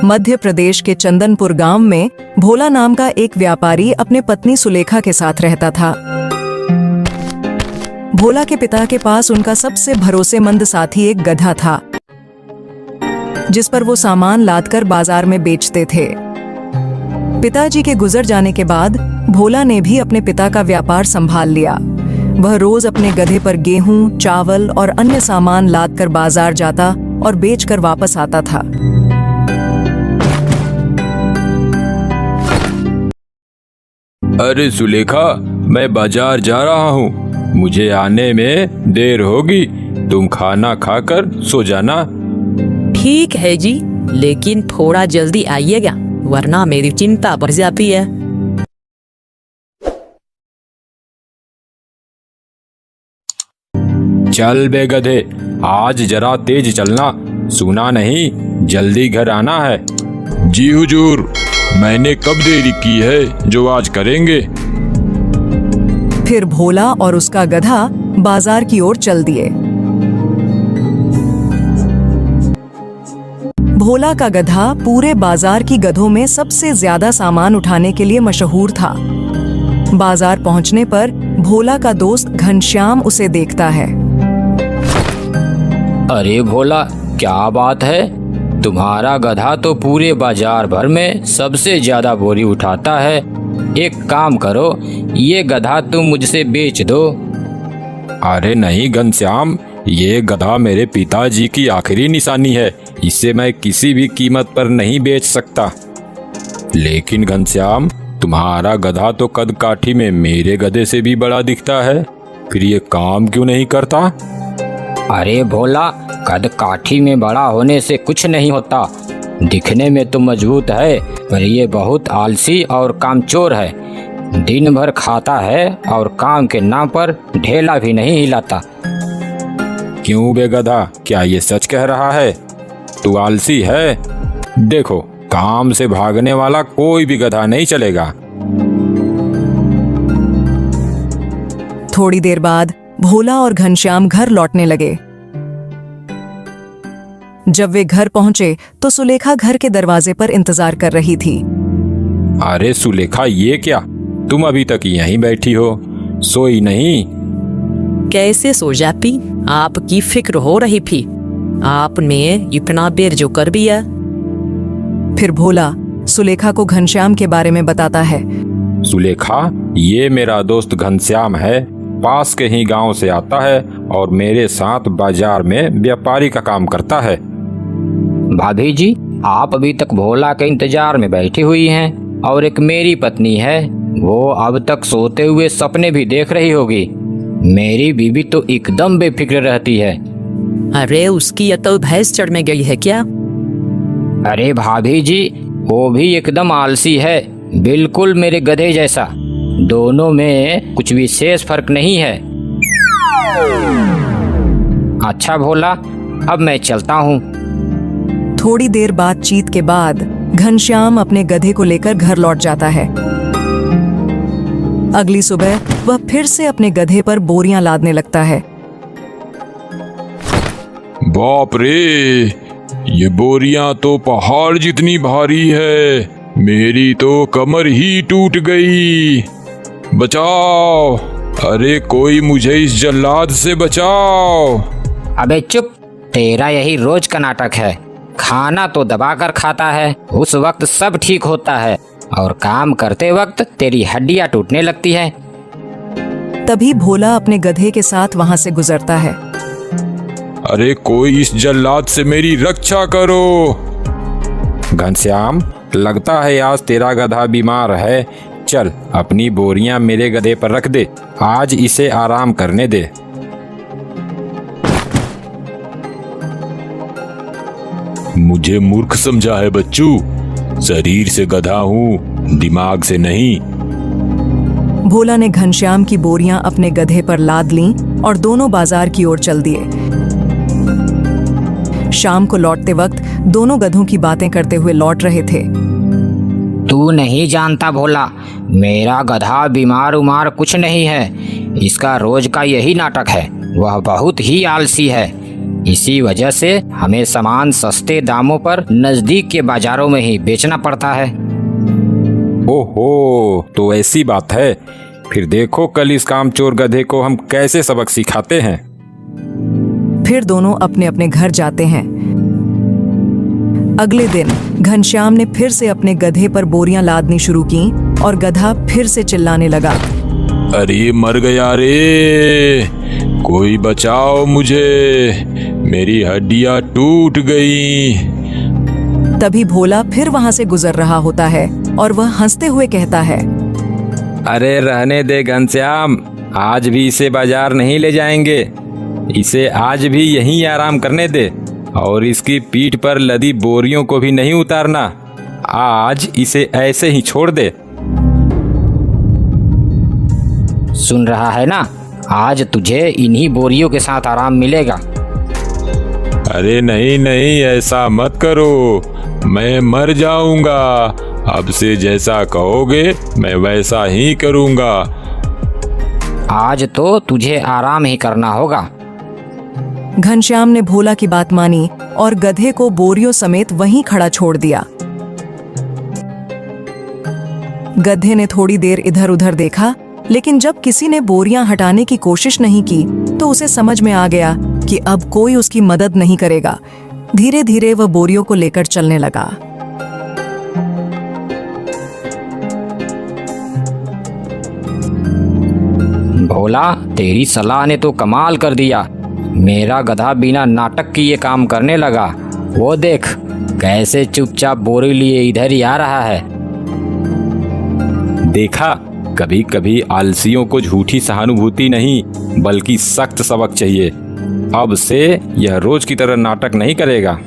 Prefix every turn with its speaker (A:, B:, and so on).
A: मध्य प्रदेश के चंदनपुर गांव में भोला नाम का एक व्यापारी अपने पत्नी सुलेखा के साथ रहता था। भोला के पिता के पास उनका सबसे भरोसेमंद साथी एक गधा था, जिस पर वो सामान लादकर बाजार में बेचते थे। पिताजी के गुजर जाने के बाद भोला ने भी अपने पिता का व्यापार संभाल लिया। वह रोज अपने गधे पर गेहूं, चावल और अन्य सामान लादकर बाजार जाता और बेचकर वापस आता था।
B: अरे सुलेखा, मैं बाजार जा रहा हूँ, मुझे आने में देर होगी, तुम खाना खाकर सो जाना।
C: ठीक है जी, लेकिन थोड़ा जल्दी आइएगा, वरना मेरी चिंता बढ़ जाती है।
B: चल बे गधे, आज जरा तेज चलना, सुना नहीं जल्दी घर आना है। जी हुजूर, मैंने कब देरी की है जो आज करेंगे।
A: फिर भोला और उसका गधा बाजार की ओर चल दिए। भोला का गधा पूरे बाजार की गधों में सबसे ज्यादा सामान उठाने के लिए मशहूर था। बाजार पहुंचने पर भोला का दोस्त घनश्याम उसे देखता है।
D: अरे भोला, क्या बात है, तुम्हारा गधा तो पूरे बाजार भर में सबसे ज्यादा बोरी उठाता है। एक काम करो, ये गधा तुम मुझसे बेच दो।
B: अरे नहीं घनश्याम, ये गधा मेरे पिताजी की आखिरी निशानी है, इसे मैं किसी भी कीमत पर नहीं बेच सकता। लेकिन घनश्याम, तुम्हारा गधा तो कद काठी में मेरे गधे से भी बड़ा दिखता है, फिर ये काम क्यों नहीं करता।
D: अरे भोला, कद काठी में बड़ा होने से कुछ नहीं होता। दिखने में तो मजबूत है, पर ये बहुत आलसी और कामचोर है। दिन भर खाता है और काम के नाम पर ढेला भी नहीं हिलाता।
B: क्यों बे गधा, क्या ये सच कह रहा है? तू आलसी है? देखो, काम से भागने वाला कोई भी गधा नहीं चलेगा।
A: थोड़ी देर बाद भोला और घनश्याम घर लौटने लगे। जब वे घर पहुंचे तो सुलेखा घर के दरवाजे पर इंतजार कर रही थी।
B: अरे सुलेखा, ये क्या, तुम अभी तक यहीं बैठी हो, सोई नहीं?
C: कैसे सो जाती, आपकी फिक्र हो रही थी, आपने इतना देर जो कर दिया।
A: फिर भोला सुलेखा को घनश्याम के बारे में बताता है।
B: सुलेखा, ये मेरा दोस्त घनश्याम है, पास के ही गांव से आता है और मेरे साथ बाजार में व्यापारी का काम करता है।
D: भाभी जी, आप अभी तक भोला के इंतजार में बैठी हुई हैं, और एक मेरी पत्नी है, वो अब तक सोते हुए सपने भी देख रही होगी। मेरी बीवी तो एकदम बेफिक्र रहती है।
C: अरे उसकी या तो भैंस चढ़ में गई है क्या?
D: अरे भाभी जी, वो भी एकदम आलसी है, बिल्कुल मेरे गधे जैसा। दोनों में कुछ विशेष फर्क नहीं है। अच्छा भोला, अब मैं चलता हूँ।
A: थोड़ी देर बातचीत के बाद घनश्याम अपने गधे को लेकर घर लौट जाता है। अगली सुबह वह फिर से अपने गधे पर बोरियां लादने लगता है।
B: बाप रे, ये बोरियां तो पहाड़ जितनी भारी है, मेरी तो कमर ही टूट गई। बचाओ, अरे कोई मुझे इस जल्लाद से बचाओ।
D: अबे चुप, तेरा यही रोज का नाटक है। खाना तो दबाकर खाता है, उस वक्त सब ठीक होता है, और काम करते वक्त तेरी हड्डियां टूटने लगती है।
A: तभी भोला अपने गधे के साथ वहां से गुजरता है।
B: अरे कोई इस जल्लाद से मेरी रक्षा करो। घनश्याम, लगता है आज तेरा गधा बीमार है, चल अपनी बोरियां मेरे गधे पर रख दे, आज इसे आराम करने दे। मुझे मूर्ख समझा है बच्चू, शरीर से गधा हूँ, दिमाग से नहीं।
A: भोला ने घनश्याम की बोरियां अपने गधे पर लाद लीं और दोनों बाजार की ओर चल दिए। शाम को लौटते वक्त दोनों गधों की बातें करते हुए लौट रहे थे।
D: तू नहीं जानता भोला, मेरा गधा बीमार उमार कुछ नहीं है, इसका रोज का यही नाटक है। वह बहुत ही आलसी है, इसी वजह से हमें सामान सस्ते दामों पर नजदीक के बाजारों में ही बेचना पड़ता है।
B: ओहो, तो ऐसी बात है। फिर देखो कल इस कामचोर गधे को हम कैसे सबक सिखाते हैं।
A: फिर दोनों अपने अपने घर जाते हैं। अगले दिन घनश्याम ने फिर से अपने गधे पर बोरियां लादनी शुरू की और गधा फिर से चिल्लाने लगा,
B: अरे मर गया रे, कोई बचाओ मुझे, मेरी हड्डियां टूट गई।
A: तभी भोला फिर वहां से गुजर रहा होता है और वह हंसते हुए कहता है,
B: अरे रहने दे घनश्याम, आज भी इसे बाजार नहीं ले जाएंगे। इसे आज भी यहीं आराम करने दे और इसकी पीठ पर लदी बोरियों को भी नहीं उतारना। आज इसे ऐसे ही छोड़ दे।
D: सुन रहा है ना, आज तुझे इन्हीं बोरियों के साथ आराम मिलेगा।
B: अरे नहीं नहीं, ऐसा मत करो, मैं मर जाऊंगा। अब से जैसा कहोगे मैं वैसा ही करूंगा।
D: आज तो तुझे आराम ही करना होगा।
A: घनश्याम ने भोला की बात मानी और गधे को बोरियों समेत वहीं खड़ा छोड़ दिया। गधे ने थोड़ी देर इधर उधर देखा, लेकिन जब किसी ने बोरियां हटाने की कोशिश नहीं की तो उसे समझ में आ गया कि अब कोई उसकी मदद नहीं करेगा। धीरे धीरे वह बोरियों को लेकर चलने लगा।
D: भोला, तेरी सलाह ने तो कमाल कर दिया। मेरा गधा बिना नाटक की ये काम करने लगा। वो देख कैसे चुपचाप बोरी लिए इधर ही आ रहा है।
B: देखा, कभी कभी आलसियों को झूठी सहानुभूति नहीं बल्कि सख्त सबक चाहिए। अब से यह रोज की तरह नाटक नहीं करेगा।